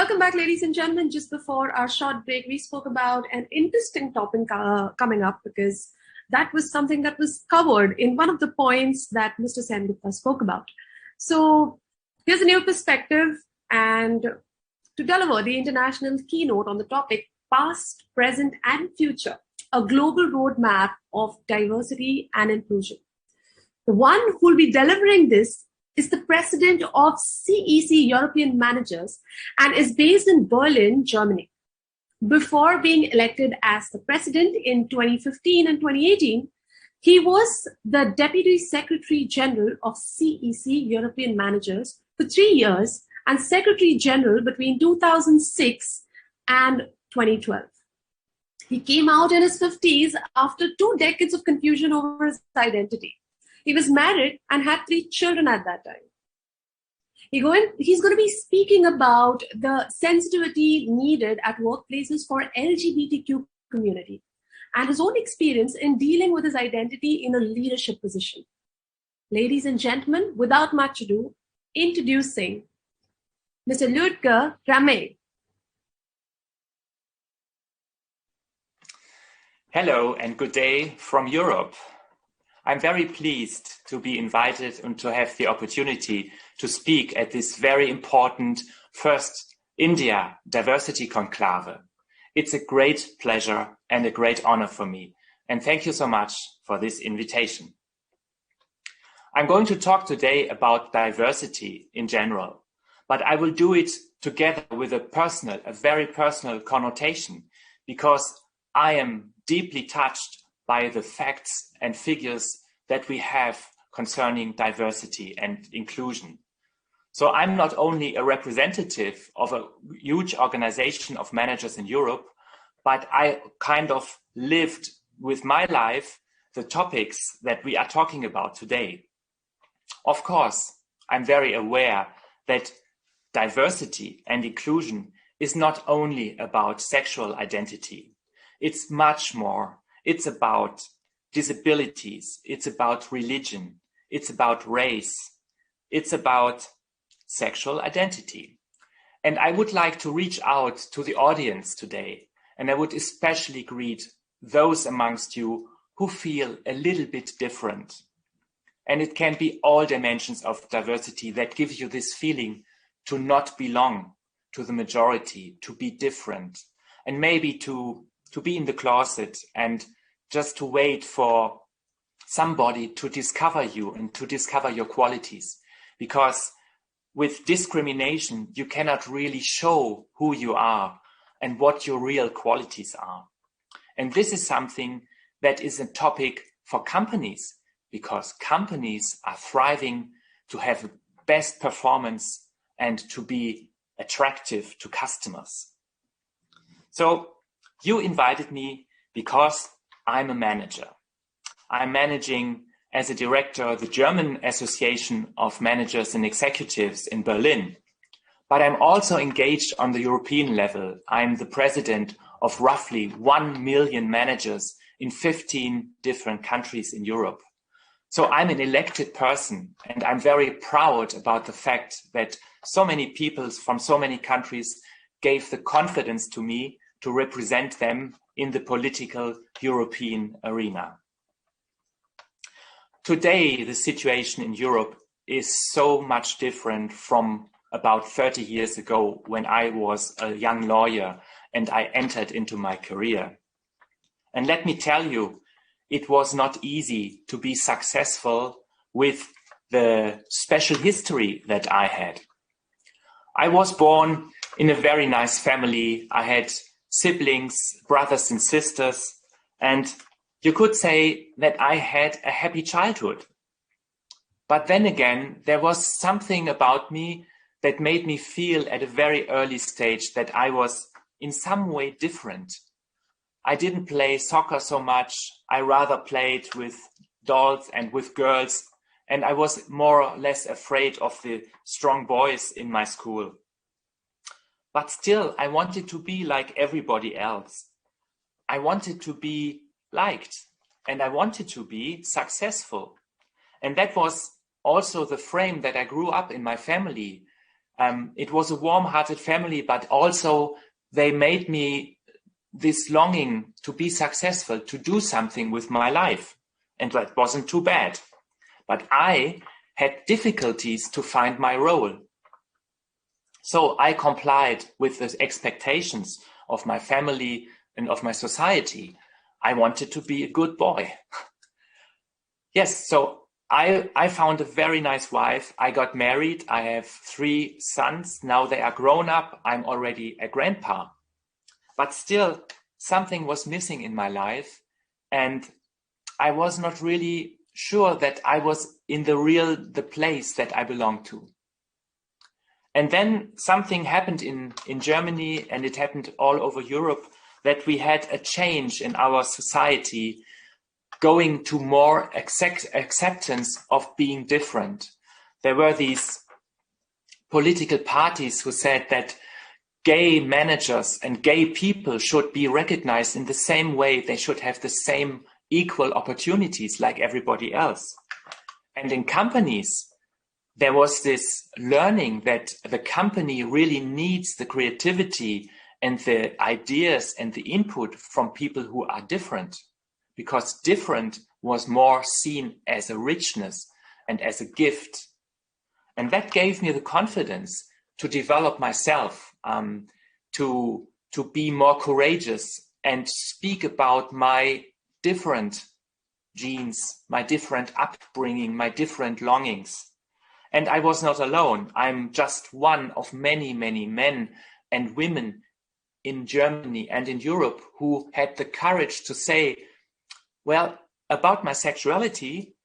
Welcome back, ladies and gentlemen. Just before our short break, we spoke about an interesting topic coming up because that was something that was covered in one of the points that Mr. Sengupta spoke about. So here's a new perspective, and to deliver the international keynote on the topic, Past, Present, and Future, a global roadmap of diversity and inclusion. The one who will be delivering this is the president of CEC European Managers and is based in Berlin, Germany. Before being elected as the president in 2015 and 2018, he was the Deputy Secretary General of CEC European Managers for 3 years and Secretary General between 2006 and 2012. He came out in his 50s after 2 decades of confusion over his identity. He was married and had 3 children at that time. He's going to be speaking about the sensitivity needed at workplaces for LGBTQ community and his own experience in dealing with his identity in a leadership position. Ladies and gentlemen, without much ado, introducing Mr. Ludger Ramme. Hello and good day from Europe. I'm very pleased to be invited and to have the opportunity to speak at this very important first India Diversity Conclave. It's a great pleasure and a great honor for me. And thank you so much for this invitation. I'm going to talk today about diversity in general, but I will do it together with a very personal connotation, because I am deeply touched by the facts and figures that we have concerning diversity and inclusion. So I'm not only a representative of a huge organization of managers in Europe, but I kind of lived with my life the topics that we are talking about today. Of course, I'm very aware that diversity and inclusion is not only about sexual identity. It's much more. It's about disabilities. It's about religion. It's about race. It's about sexual identity. And I would like to reach out to the audience today. And I would especially greet those amongst you who feel a little bit different. And it can be all dimensions of diversity that give you this feeling to not belong to the majority, to be different, and maybe to be in the closet and just to wait for somebody to discover you and to discover your qualities. Because with discrimination, you cannot really show who you are and what your real qualities are. And this is something that is a topic for companies, because companies are thriving to have best performance and to be attractive to customers. So you invited me because I'm a manager. I'm managing as a director the German Association of Managers and Executives in Berlin. But I'm also engaged on the European level. I'm the president of roughly 1 million managers in 15 different countries in Europe. So I'm an elected person, and I'm very proud about the fact that so many people from so many countries gave the confidence to me to represent them in the political European arena. Today, the situation in Europe is so much different from about 30 years ago when I was a young lawyer and I entered into my career. And let me tell you, it was not easy to be successful with the special history that I had. I was born in a very nice family. I had siblings, brothers and sisters, and you could say that I had a happy childhood. But then again, there was something about me that made me feel at a very early stage that I was in some way different. I didn't play soccer so much. I rather played with dolls and with girls, and I was more or less afraid of the strong boys in my school. But still, I wanted to be like everybody else. I wanted to be liked, and I wanted to be successful. And that was also the frame that I grew up in my family. It was a warm-hearted family, but also they made me this longing to be successful, to do something with my life. And that wasn't too bad. But I had difficulties to find my role. So I complied with the expectations of my family and of my society. I wanted to be a good boy. Yes, so I found a very nice wife. I got married. I have 3 sons. Now they are grown up. I'm already a grandpa. But still, something was missing in my life. And I was not really sure that I was in the place that I belonged to. And then something happened in Germany, and it happened all over Europe, that we had a change in our society, going to more acceptance of being different. There were these political parties who said that gay managers and gay people should be recognized in the same way. They should have the same equal opportunities like everybody else. And in companies, there was this learning that the company really needs the creativity and the ideas and the input from people who are different, because different was more seen as a richness and as a gift. And that gave me the confidence to develop myself, to be more courageous and speak about my different genes, my different upbringing, my different longings. And I was not alone. I'm just one of many, many men and women in Germany and in Europe who had the courage to say, well, about my sexuality,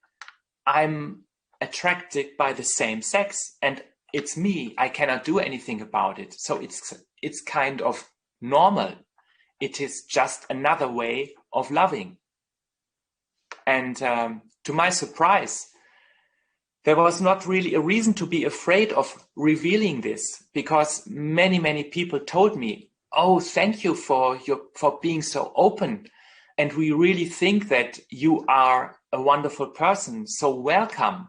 I'm attracted by the same sex and it's me. I cannot do anything about it. So it's kind of normal. It is just another way of loving. And to my surprise, there was not really a reason to be afraid of revealing this, because many, many people told me, oh, thank you for being so open. And we really think that you are a wonderful person. So welcome.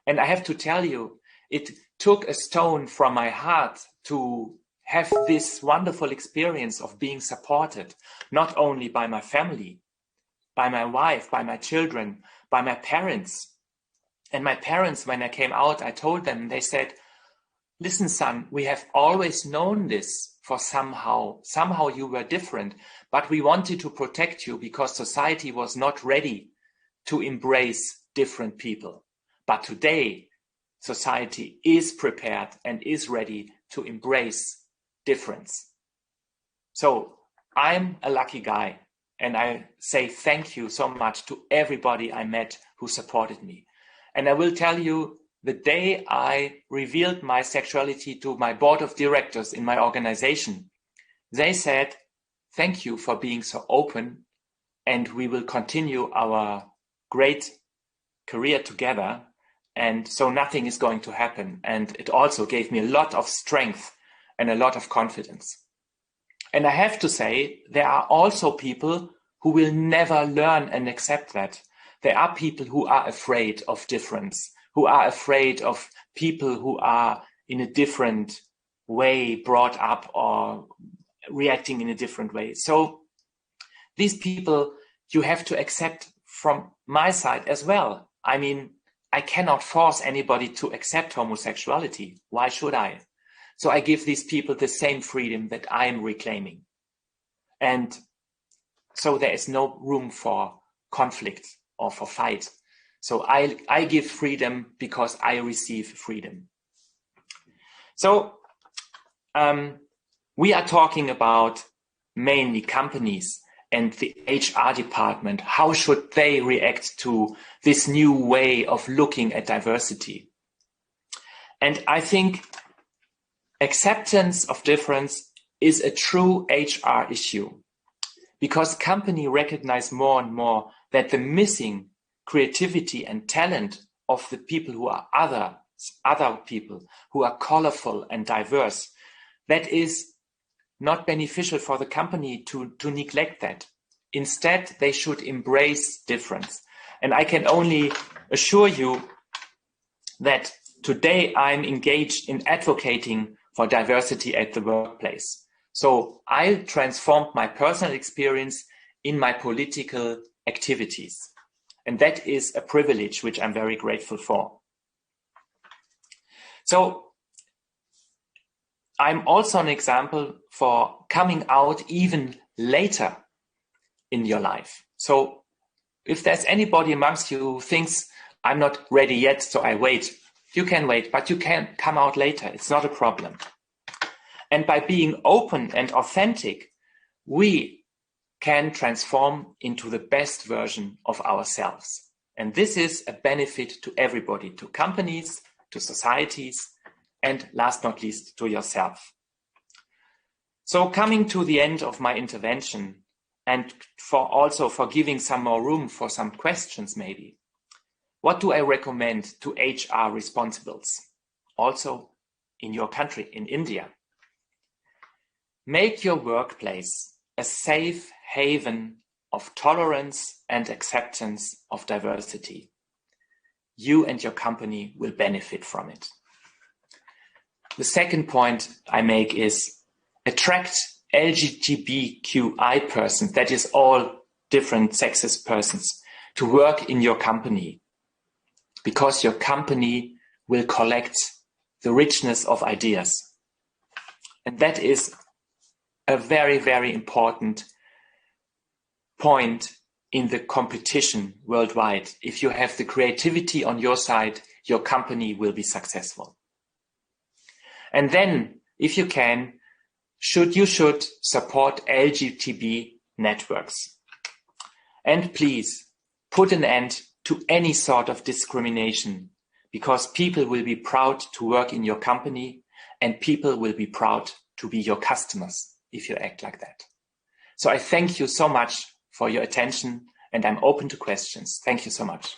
And I have to tell you, it took a stone from my heart to have this wonderful experience of being supported, not only by my family, by my wife, by my children, by my parents. And my parents, when I came out, I told them, they said, listen, son, we have always known this for somehow you were different, but we wanted to protect you because society was not ready to embrace different people. But today, society is prepared and is ready to embrace difference. So I'm a lucky guy, and I say thank you so much to everybody I met who supported me. And I will tell you, the day I revealed my sexuality to my board of directors in my organization, they said, thank you for being so open, and we will continue our great career together. And so nothing is going to happen. And it also gave me a lot of strength and a lot of confidence. And I have to say, there are also people who will never learn and accept that. There are people who are afraid of difference, who are afraid of people who are in a different way brought up or reacting in a different way. So these people you have to accept from my side as well. I mean, I cannot force anybody to accept homosexuality. Why should I? So I give these people the same freedom that I am reclaiming. And so there is no room for conflict or for fight. So I give freedom because I receive freedom. So we are talking about mainly companies and the HR department. How should they react to this new way of looking at diversity? And I think acceptance of difference is a true HR issue, because companies recognize more and more that the missing creativity and talent of the people who are other people, who are colorful and diverse, that is not beneficial for the company to neglect that. Instead, they should embrace difference. And I can only assure you that today I'm engaged in advocating for diversity at the workplace. So I transformed my personal experience in my political activities. And that is a privilege which I'm very grateful for. So I'm also an example for coming out even later in your life. So if there's anybody amongst you who thinks I'm not ready yet, so I wait, you can wait, but you can come out later. It's not a problem. And by being open and authentic, we can transform into the best version of ourselves. And this is a benefit to everybody, to companies, to societies, and last not least, to yourself. So coming to the end of my intervention, and for giving some more room for some questions maybe, what do I recommend to HR responsibles, also in your country, in India? Make your workplace a safe haven of tolerance and acceptance of diversity. You and your company will benefit from it. The second point I make is attract LGBTQI persons, that is all different sexes persons, to work in your company, because your company will collect the richness of ideas. And that is a very, very important point in the competition worldwide. If you have the creativity on your side, your company will be successful. And then, if you can, you should support LGBT networks. And please put an end to any sort of discrimination, because people will be proud to work in your company and people will be proud to be your customers if you act like that. So I thank you so much for your attention and I'm open to questions. Thank you so much.